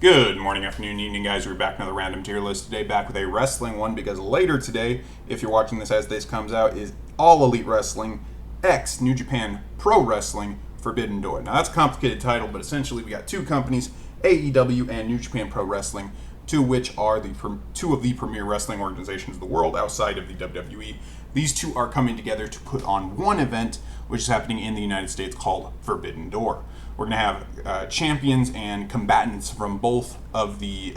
Good morning, afternoon, evening, guys. We're back another random tier list today, back with a wrestling one, because later today, if you're watching this as this comes out, is All Elite Wrestling X New Japan Pro Wrestling Forbidden Door. Now, that's a complicated title, but essentially we got two companies, AEW and New Japan Pro Wrestling, two which are two of the premier wrestling organizations of the world outside of the WWE. These two are coming together to put on one event, which is happening in the United States called Forbidden Door. We're going to have champions and combatants from both of the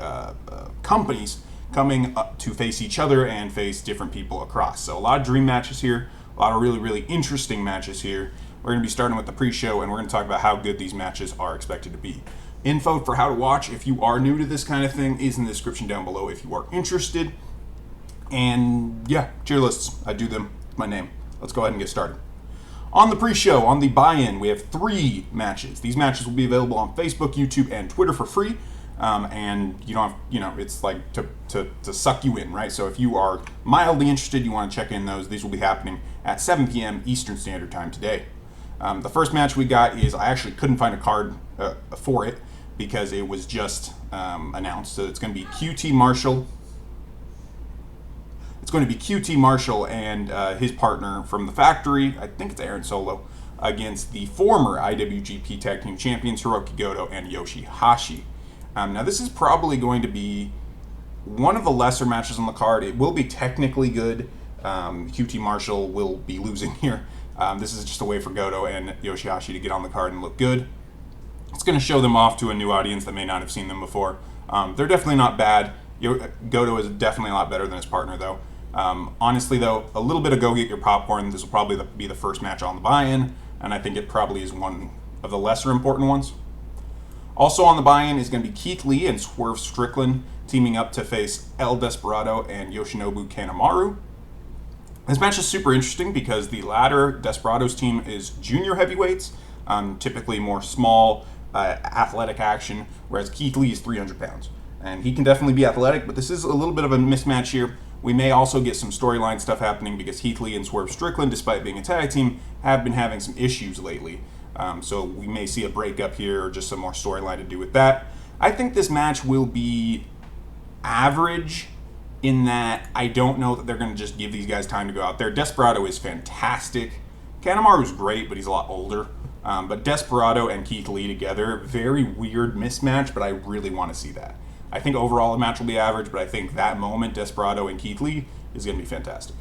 companies coming up to face each other and face different people across. So a lot of dream matches here, a lot of really, really interesting matches here. We're going to be starting with the pre-show, and we're going to talk about how good these matches are expected to be. Info for how to watch, if you are new to this kind of thing, is in the description down below if you are interested. And yeah, tier lists, I do them, my name. Let's go ahead and get started. On the pre-show, on the buy-in, we have 3 matches. These matches will be available on Facebook, YouTube, and Twitter for free. And you don't have, it's like to suck you in, right? So if you are mildly interested, you want to check in those, these will be happening at 7 p.m. Eastern Standard Time today. The first match we got is, I actually couldn't find a card for it because it was just announced. So it's going to be QT Marshall. It's going to be QT Marshall and his partner from the factory, I think it's Aaron Solo, against the former IWGP Tag Team Champions Hiroki Goto and Yoshihashi. Now this is probably going to be one of the lesser matches on the card. It will be technically good. QT Marshall will be losing here. This is just a way for Goto and Yoshihashi to get on the card and look good. It's going to show them off to a new audience that may not have seen them before. They're definitely not bad. Goto is definitely a lot better than his partner, though. Honestly, though, a little bit of go get your popcorn. This will probably be the first match on the buy-in, and I think it probably is one of the lesser important ones. Also on the buy-in is going to be Keith Lee and Swerve Strickland teaming up to face El Desperado and Yoshinobu Kanemaru. This match is super interesting because the latter, Desperado's team, is junior heavyweights, typically more small, athletic action, whereas Keith Lee is 300 pounds. And he can definitely be athletic, but this is a little bit of a mismatch here. We may also get some storyline stuff happening because Keith Lee and Swerve Strickland, despite being a tag team, have been having some issues lately. So we may see a breakup here or just some more storyline to do with that. I think this match will be average in that I don't know that they're going to just give these guys time to go out there. Desperado is fantastic. Kanemaru is great, but he's a lot older. But Desperado and Keith Lee together, very weird mismatch, but I really want to see that. I think overall the match will be average, but I think that moment, Desperado and Keith Lee, is going to be fantastic.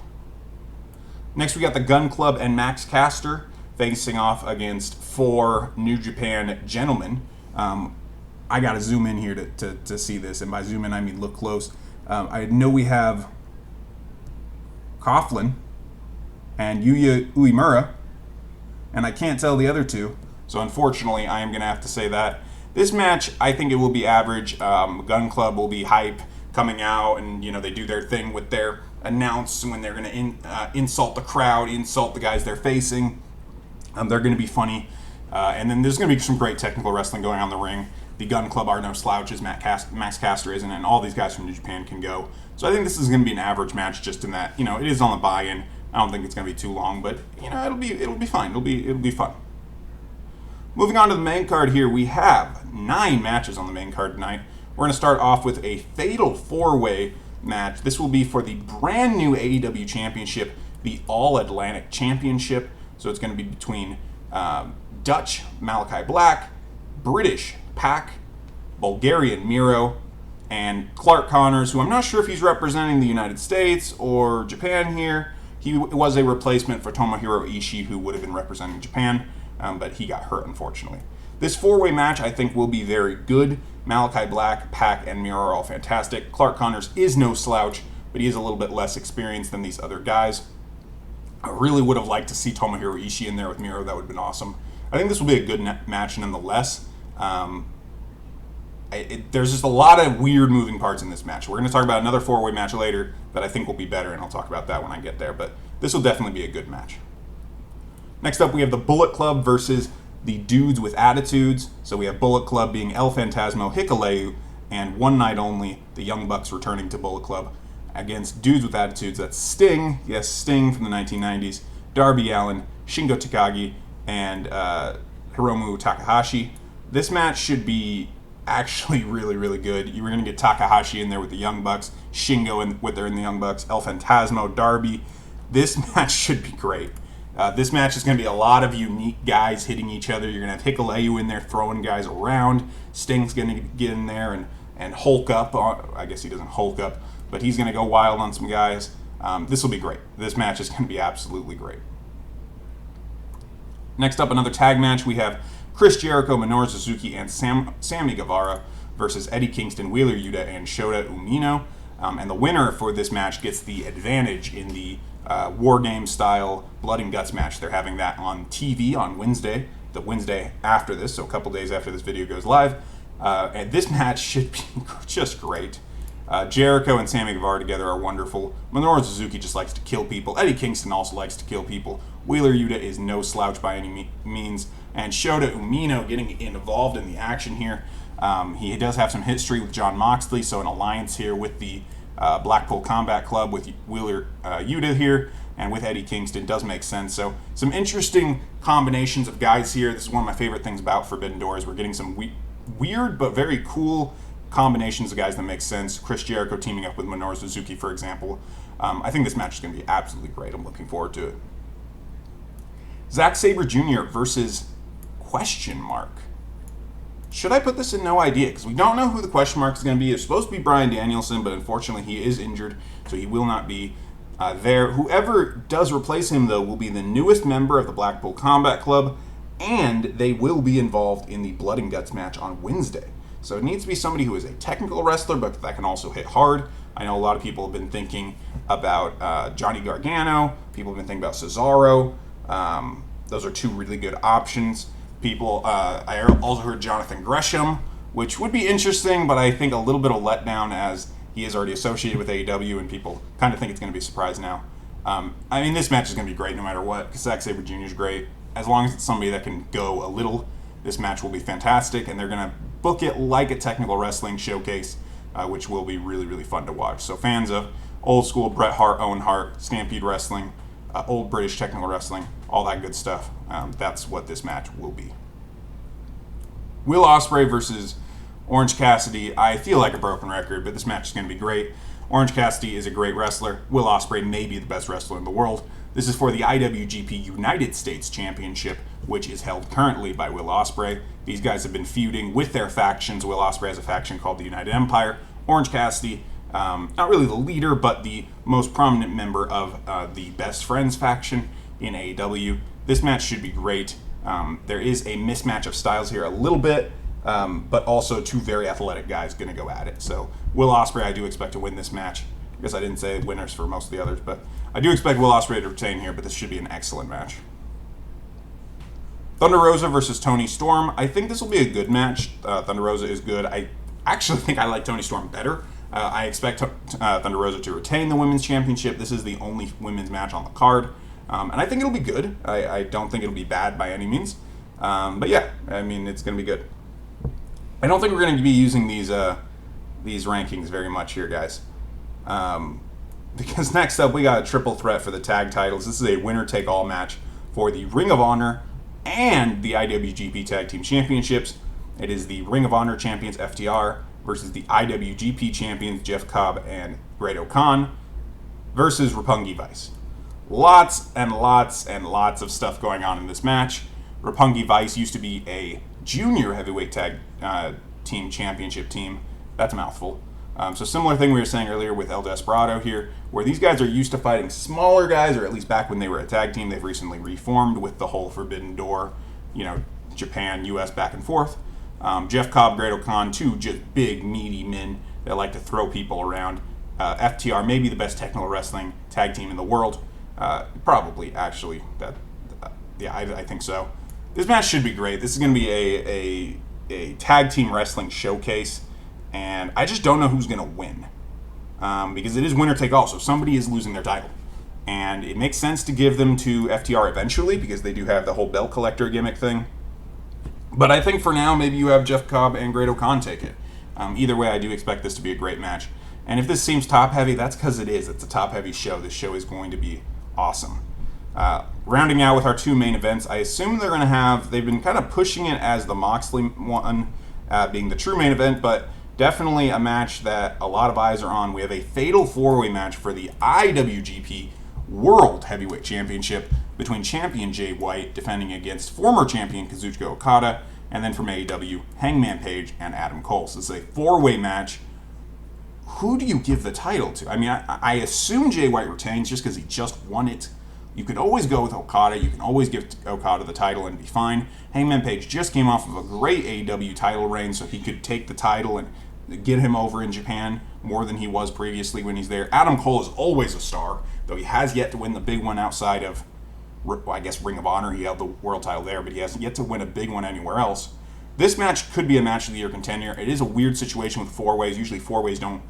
Next, we got the Gun Club and Max Caster facing off against 4 New Japan gentlemen. I got to zoom in here to see this, and by zoom in, I mean look close. I know we have Coughlin and Yuya Uemura, and I can't tell the other two, so unfortunately, I am going to have to say that. This match, I think it will be average. Gun Club will be hype coming out, and they do their thing with their announce when they're going to insult the crowd, insult the guys they're facing. They're going to be funny, and then there's going to be some great technical wrestling going on in the ring. The Gun Club are no slouches. Max Caster isn't, and all these guys from New Japan can go. So I think this is going to be an average match, just in that it is on the buy-in. I don't think it's going to be too long, but it'll be fine. It'll be fun. Moving on to the main card here, we have 9 matches on the main card tonight. We're going to start off with a fatal 4-way match. This will be for the brand new AEW Championship, the All-Atlantic Championship. So it's going to be between Dutch Malachi Black, British Pac, Bulgarian Miro, and Clark Connors, who I'm not sure if he's representing the United States or Japan here. He was a replacement for Tomohiro Ishii, who would have been representing Japan. But he got hurt, unfortunately. This 4-way match, I think, will be very good. Malachi Black, Pac, and Miro are all fantastic. Clark Connors is no slouch, but he is a little bit less experienced than these other guys. I really would have liked to see Tomohiro Ishii in there with Miro. That would have been awesome. I think this will be a good match nonetheless. There's just a lot of weird moving parts in this match. We're going to talk about another 4-way match later that I think will be better, and I'll talk about that when I get there. But this will definitely be a good match. Next up, we have the Bullet Club versus the Dudes with Attitudes. So we have Bullet Club being El Phantasmo, Hikuleo, and One Night Only, the Young Bucks returning to Bullet Club, against Dudes with Attitudes. That's Sting, yes, Sting from the 1990s, Darby Allin, Shingo Takagi, and Hiromu Takahashi. This match should be actually really, really good. You were going to get Takahashi in there with the Young Bucks, Shingo in the Young Bucks, El Phantasmo, Darby. This match should be great. This match is going to be a lot of unique guys hitting each other. You're going to have Hikuleo in there throwing guys around. Sting's going to get in there and Hulk up. I guess he doesn't Hulk up, but he's going to go wild on some guys. This will be great. This match is going to be absolutely great. Next up, another tag match. We have Chris Jericho, Minoru Suzuki, and Sammy Guevara versus Eddie Kingston, Wheeler Yuta, and Shota Umino. And the winner for this match gets the advantage in the War Game style Blood and Guts match. They're having that on TV on Wednesday, the Wednesday after this, so a couple days after this video goes live. And this match should be just great. Jericho and Sammy Guevara together are wonderful. Minoru Suzuki just likes to kill people. Eddie Kingston also likes to kill people. Wheeler Yuta is no slouch by any means. And Shota Umino getting involved in the action here. He does have some history with Jon Moxley, so an alliance here with the Blackpool Combat Club with Wheeler Yuta here and with Eddie Kingston does make sense. So some interesting combinations of guys here. This is one of my favorite things about Forbidden Doors. We're getting some weird but very cool combinations of guys that make sense. Chris Jericho teaming up with Minoru Suzuki, for example. I think this match is going to be absolutely great. I'm looking forward to it. Zack Sabre Jr. versus question mark. Should I put this in no idea? Because we don't know who the question mark is going to be. It's supposed to be Bryan Danielson, but unfortunately he is injured, so he will not be there. Whoever does replace him, though, will be the newest member of the Blackpool Combat Club, and they will be involved in the Blood and Guts match on Wednesday. So it needs to be somebody who is a technical wrestler, but that can also hit hard. I know a lot of people have been thinking about Johnny Gargano. People have been thinking about Cesaro. Those are two really good options. I also heard Jonathan Gresham, which would be interesting, but I think a little bit of letdown as he is already associated with AEW, and people kind of think it's going to be a surprise now. I mean, this match is going to be great no matter what, because Zack Sabre Jr. is great. As long as it's somebody that can go a little, this match will be fantastic, and they're going to book it like a technical wrestling showcase, which will be really, really fun to watch. So fans of old school Bret Hart, Owen Hart, Stampede Wrestling, old British technical wrestling, all that good stuff, that's what this match will be. Will Ospreay versus Orange Cassidy. I feel like a broken record, but this match is going to be great. Orange Cassidy is a great wrestler. Will Ospreay may be the best wrestler in the world. This is for the IWGP United States Championship, which is held currently by Will Ospreay. These guys have been feuding with their factions. Will Ospreay has a faction called the United Empire. Orange Cassidy, not really the leader, but the most prominent member of the Best Friends faction in AEW. This match should be great. There is a mismatch of styles here a little bit, but also two very athletic guys going to go at it. So Will Ospreay, I do expect to win this match. I guess I didn't say winners for most of the others, but I do expect Will Ospreay to retain here, but this should be an excellent match. Thunder Rosa versus Toni Storm. I think this will be a good match. Thunder Rosa is good. I actually think I like Toni Storm better. I expect Thunder Rosa to retain the Women's Championship. This is the only women's match on the card. And I think it'll be good. I don't think it'll be bad by any means. But yeah, I mean, it's going to be good. I don't think we're going to be using these rankings very much here, guys. Because next up, we got a triple threat for the tag titles. This is a winner-take-all match for the Ring of Honor and the IWGP Tag Team Championships. It is the Ring of Honor champions, FTR, versus the IWGP champions, Jeff Cobb and Great-O-Khan, versus Roppongi Vice. Lots and lots and lots of stuff going on in this match. Roppongi Vice used to be a junior heavyweight tag team championship team. That's a mouthful. So similar thing we were saying earlier with El Desperado here, where these guys are used to fighting smaller guys, or at least back when they were a tag team. They've recently reformed with the whole Forbidden Door, Japan, US back and forth. Jeff Cobb, Great-O-Khan, two just big, meaty men that like to throw people around. FTR, maybe the best technical wrestling tag team in the world. Probably, actually. I think so. This match should be great. This is going to be a tag team wrestling showcase, and I just don't know who's going to win. Because it is winner take all, so somebody is losing their title. And it makes sense to give them to FTR eventually, because they do have the whole belt collector gimmick thing. But I think for now, maybe you have Jeff Cobb and Great-O-Khan take it. Either way, I do expect this to be a great match. And if this seems top-heavy, that's because it is. It's a top-heavy show. This show is going to be awesome. Rounding out with our two main events, I assume they're going to have, they've been kind of pushing it as the Moxley one, being the true main event, but definitely a match that a lot of eyes are on. We have a fatal four-way match for the IWGP World Heavyweight Championship between champion Jay White defending against former champion Kazuchika Okada, and then from AEW, Hangman Page and Adam Cole. So this is a four-way match. Who do you give the title to? I mean, I assume Jay White retains just because he just won it. You could always go with Okada. You can always give Okada the title and be fine. Hangman Page just came off of a great AEW title reign, so he could take the title and get him over in Japan more than he was previously when he's there. Adam Cole is always a star, though he has yet to win the big one outside of, well, I guess, Ring of Honor. He held the world title there, but he hasn't yet to win a big one anywhere else. This match could be a match of the year contender. It is a weird situation with four ways. Usually four ways don't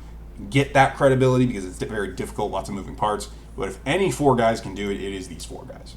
get that credibility because it's very difficult, lots of moving parts. But if any four guys can do it, it is these four guys.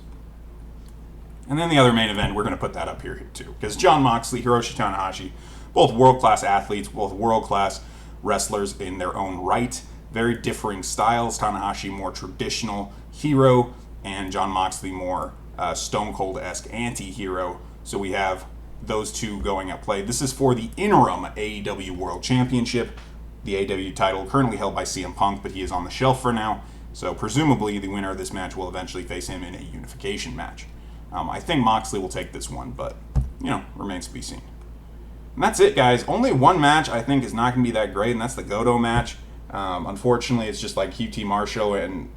And then the other main event, we're going to put that up here too, because Jon Moxley, Hiroshi Tanahashi, both world-class athletes, both world-class wrestlers in their own right. Very differing styles. Tanahashi more traditional hero, and Jon Moxley more Stone Cold-esque anti-hero. So we have those two going at play. This is for the interim AEW World Championship. The AEW title currently held by CM Punk, but he is on the shelf for now. So presumably the winner of this match will eventually face him in a unification match. I think Moxley will take this one, but, remains to be seen. And that's it, guys. Only one match I think is not going to be that great, and that's the Goto match. Unfortunately, it's just like QT Marshall, and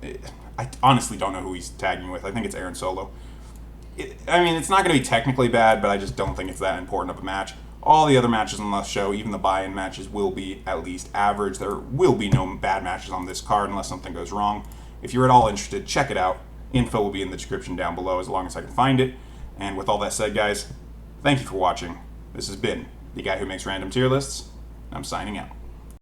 I honestly don't know who he's tagging with. I think it's Aaron Solo. It's not going to be technically bad, but I just don't think it's that important of a match. All the other matches on the show, even the buy-in matches, will be at least average. There will be no bad matches on this card unless something goes wrong. If you're at all interested, check it out. Info will be in the description down below as long as I can find it. And with all that said, guys, thank you for watching. This has been the guy who makes random tier lists. I'm signing out.